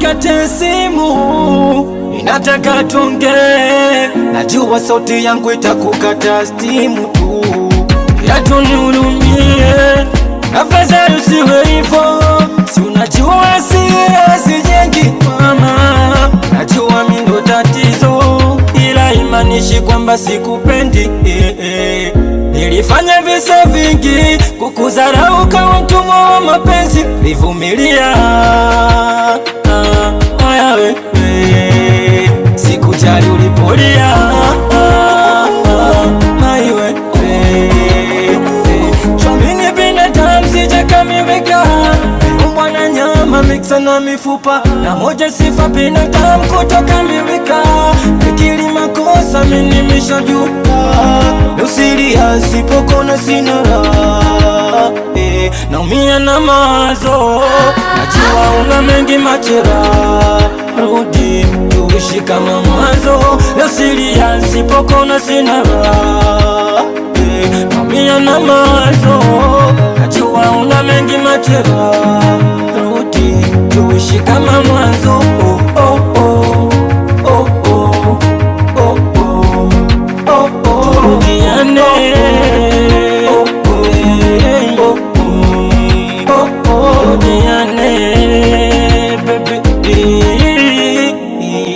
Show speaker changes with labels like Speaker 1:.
Speaker 1: kate simu, ninataka tuonge. Najua sauti yangu itakukata stimu tu, ila tunihurumie, afadhali usiwe hivyo. Si unajua sijengi mama, najua mimi ndo tatizo, ila imanishi kwamba sikupendi. Nilifanya visa vingi kukudharau kama mtumwa wa mapenzi, nivumilia wewe, sikujali ulipolia maiwe. Chomini binadamu sijakamilika, umwa na nyama mixa na mifupa, na moja sifa binadamu kutokamilika. Nikili makosa mimi nimeshajuta, nusilia sipokona sina raha. Naumia na mawazo, najua una mengi majeraha, rudi tuishi kama mwanzo. Nusilia sipokona sina raha. Naumia na mawazo, najua una mengi majeraha, rudi tuishi kama mwanzo.